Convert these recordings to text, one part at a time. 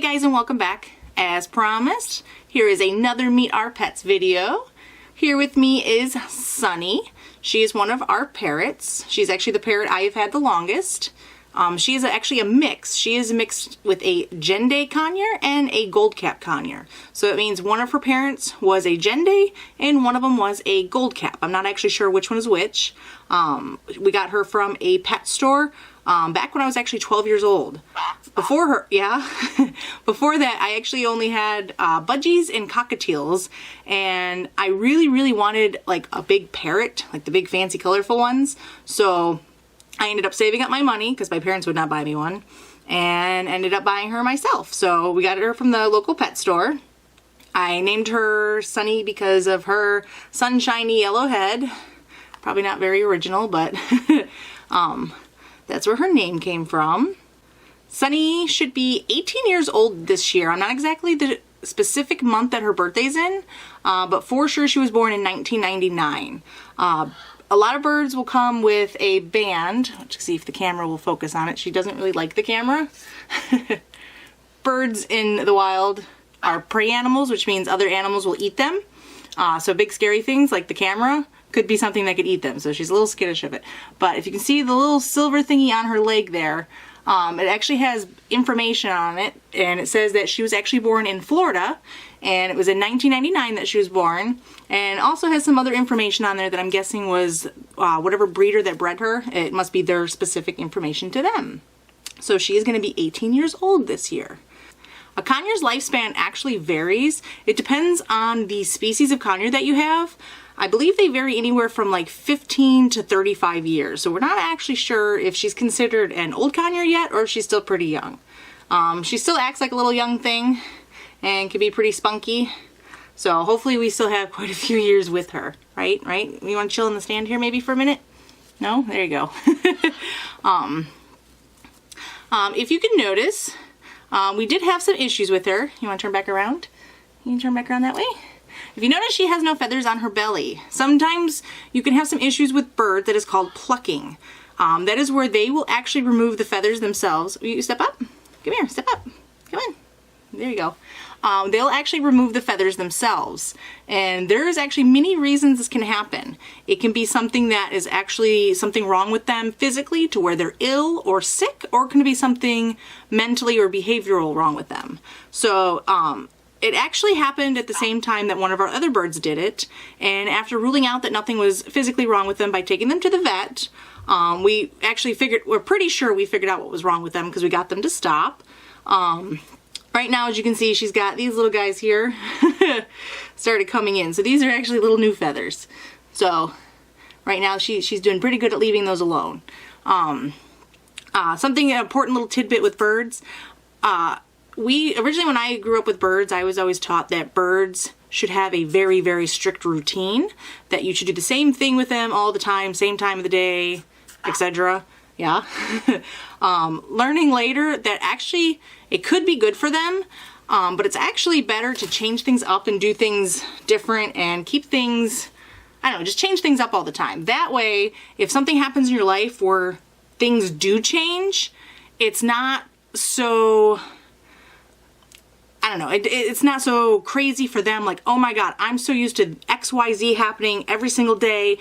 guys, and welcome back. As promised, here is another Meet Our Pets video. Here with me is Sunny. She is one of our parrots. She's actually the parrot I have had the longest. She is actually a mix. She is mixed with a Genday conure and a gold cap conure. So it means one of her parents was a Genday and one of them was a gold cap. I'm not actually sure which one is which. We got her from a pet store back when I was actually 12 years old. Before her, before that I actually only had budgies and cockatiels, and I really wanted like a big parrot, like the big fancy colorful ones. So I ended up saving up my money because my parents would not buy me one, and ended up buying her myself. So we got her from the local pet store. I named her Sunny because of her sunshiny yellow head. Probably not very original, but that's where her name came from. Sunny should be 18 years old this year. I'm not exactly the specific month that her birthday's in, but for sure she was born in 1999. A lot of birds will come with a band. Let's see if the camera will focus on it. She doesn't really like the camera. Birds in the wild are prey animals, which means other animals will eat them. So big scary things like the camera could be something that could eat them. So she's a little skittish of it. But if you can see the little silver thingy on her leg there, it actually has information on it, and it says that she was actually born in Florida, and it was in 1999 that she was born, and also has some other information on there that I'm guessing was whatever breeder that bred her. It must be their specific information to them. So she is going to be 18 years old this year. A conure's lifespan actually varies. It depends on the species of conure that you have. I believe they vary anywhere from like 15 to 35 years. So we're not actually sure if she's considered an old conure yet or if she's still pretty young. She still acts like a little young thing and can be pretty spunky. So hopefully we still have quite a few years with her, right? You want to chill in the stand here maybe for a minute? No? There you go. If you can notice, we did have some issues with her. You want to turn back around? You can turn back around that way? If you notice, she has no feathers on her belly. Sometimes you can have some issues with birds that is called plucking. That is where they will actually remove the feathers themselves. Will you step up? Come here, step up. Come on. There you go. They'll actually remove the feathers themselves. And there's actually many reasons this can happen. It can be something that is actually something wrong with them physically to where they're ill or sick, or it can be something mentally or behavioral wrong with them. So, it actually happened at the same time that one of our other birds did it, and after ruling out that nothing was physically wrong with them by taking them to the vet, we actually we're pretty sure we figured out what was wrong with them because we got them to stop. Right now, as you can see, she's got these little guys here started coming in. So these are actually little new feathers. So right now she's doing pretty good at leaving those alone. Something, an important little tidbit with birds, originally when I grew up with birds, I was always taught that birds should have a very strict routine, that you should do the same thing with them all the time, same time of the day, etc. Yeah. Learning later that actually it could be good for them, but it's actually better to change things up and do things different and keep things, I don't know, just change things up all the time. That way, if something happens in your life where things do change, it's not so, I don't know, it's not so crazy for them, like, oh my god, I'm so used to XYZ happening every single day.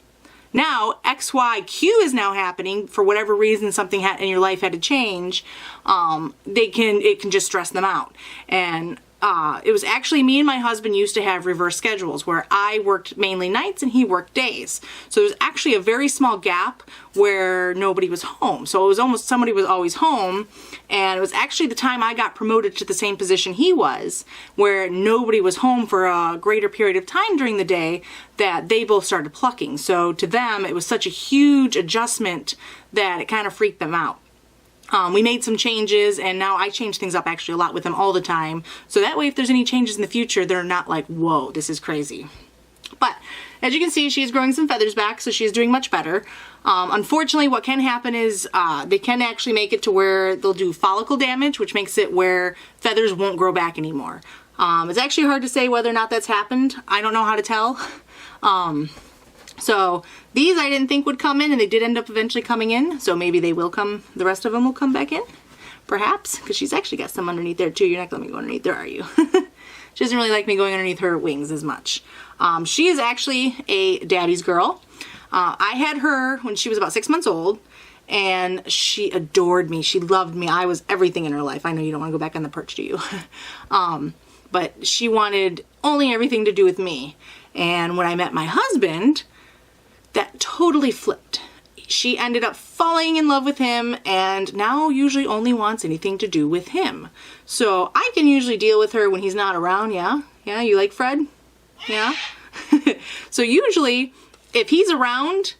Now, XYQ is now happening for whatever reason something in your life had to change. It can just stress them out. And it was actually me and my husband used to have reverse schedules where I worked mainly nights and he worked days. So there was actually a very small gap where nobody was home. So it was almost somebody was always home, and it was actually the time I got promoted to the same position he was, where nobody was home for a greater period of time during the day, that they both started plucking. So to them, it was such a huge adjustment that it kind of freaked them out. We made some changes, and now I change things up actually a lot with them all the time. So that way, if there's any changes in the future, they're not like, whoa, this is crazy. But as you can see, she's growing some feathers back, so she's doing much better. Unfortunately, what can happen is they can actually make it to where they'll do follicle damage, which makes it where feathers won't grow back anymore. It's actually hard to say whether or not that's happened. I don't know how to tell. So these I didn't think would come in, and they did end up eventually coming in. So maybe they will come, the rest of them will come back in. perhaps, because she's actually got some underneath there too. You're not gonna let me go underneath there, are you? She doesn't really like me going underneath her wings as much. She is actually a daddy's girl. I had her when she was about 6 months old, and she adored me. She loved me. I was everything in her life. I know you don't want to go back on the perch, do you? But she wanted only everything to do with me. And when I met my husband, that totally flipped. She ended up falling in love with him and now usually only wants anything to do with him. So I can usually deal with her when he's not around, yeah? Yeah, you like Fred? Yeah? So usually, if he's around,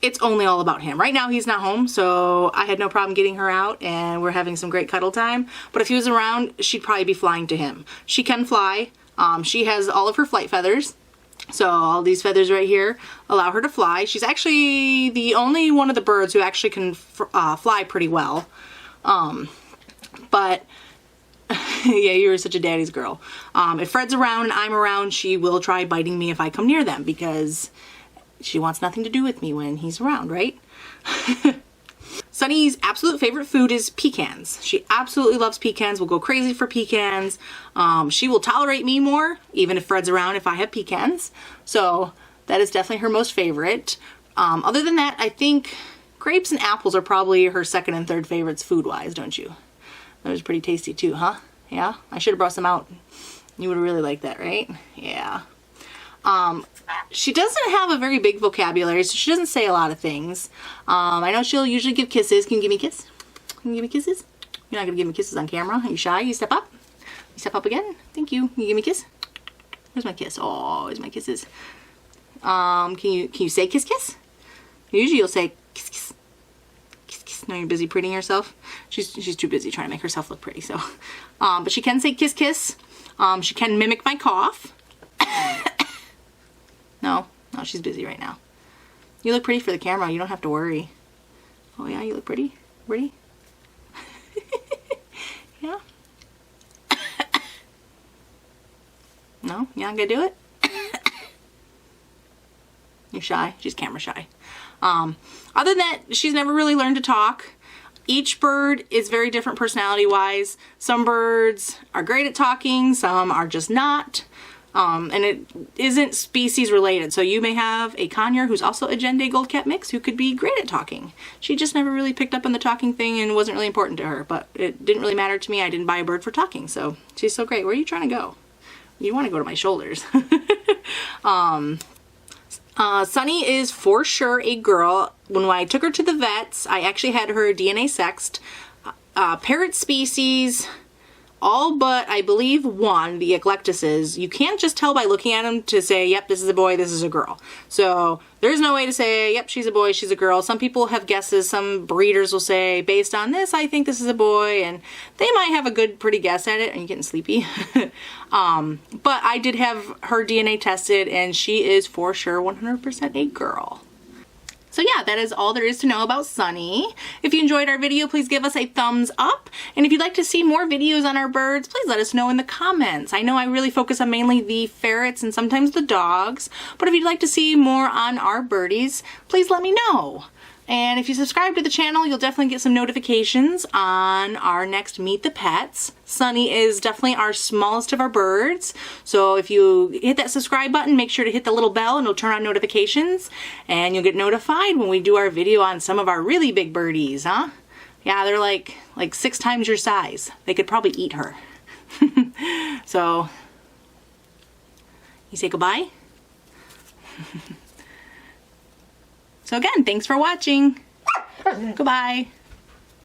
it's only all about him. Right now he's not home, so I had no problem getting her out and we're having some great cuddle time. But if he was around, she'd probably be flying to him. She can fly. She has all of her flight feathers. So all these feathers right here allow her to fly. She's actually the only one of the birds who actually can fly pretty well. But yeah, you were such a daddy's girl. If Fred's around and I'm around, she will try biting me if I come near them because she wants nothing to do with me when he's around, right? Sunny's absolute favorite food is pecans. She absolutely loves pecans, will go crazy for pecans. She will tolerate me more, even if Fred's around, if I have pecans. So that is definitely her most favorite. Other than that, I think grapes and apples are probably her second and third favorites food-wise, don't you? Those are pretty tasty too, huh? Yeah? I should have brought some out. You would have really liked that, right? Yeah. She doesn't have a very big vocabulary, so she doesn't say a lot of things. I know she'll usually give kisses. Can you give me a kiss? Can you give me kisses? You're not going to give me kisses on camera. Are you shy? You step up. You step up again. Thank you. Can you give me a kiss? Where's my kiss? Oh, where's my kisses? Can you say kiss kiss? Usually you'll say kiss kiss. Kiss kiss. No, you're busy preening yourself. She's too busy trying to make herself look pretty. So, but she can say kiss kiss. She can mimic my cough. No, she's busy right now. You look pretty for the camera. You don't have to worry. Oh yeah, you look pretty. Pretty? Yeah? No? You not gonna do it? You're shy? She's camera shy. Other than that, she's never really learned to talk. Each bird is very different personality-wise. Some birds are great at talking, some are just not. And it isn't species related. So you may have a conure who's also a Gen Day Gold Cap mix who could be great at talking. She just never really picked up on the talking thing and wasn't really important to her, but it didn't really matter to me. I didn't buy a bird for talking, so she's so great. Where are you trying to go? You want to go to my shoulders. Sunny is for sure a girl. When I took her to the vets, I actually had her DNA sexed. Parrot species, all but, I believe, one, the eclectuses, you can't just tell by looking at them to say, yep, this is a boy, this is a girl. So there's no way to say, yep, she's a boy, she's a girl. Some people have guesses. Some breeders will say, based on this, I think this is a boy, and they might have a good, pretty guess at it. Are you getting sleepy? But I did have her DNA tested, and she is for sure 100% a girl. So yeah, that is all there is to know about Sunny. If you enjoyed our video, please give us a thumbs up. And if you'd like to see more videos on our birds, please let us know in the comments. I know I really focus on mainly the ferrets and sometimes the dogs, but if you'd like to see more on our birdies, please let me know. And if you subscribe to the channel, you'll definitely get some notifications on our next Meet the Pets. Sunny is definitely our smallest of our birds. So if you hit that subscribe button, make sure to hit the little bell and it'll turn on notifications. And you'll get notified when we do our video on some of our really big birdies, huh? Yeah, they're like 6 times your size. They could probably eat her. So, you say goodbye? So again, thanks for watching. Goodbye.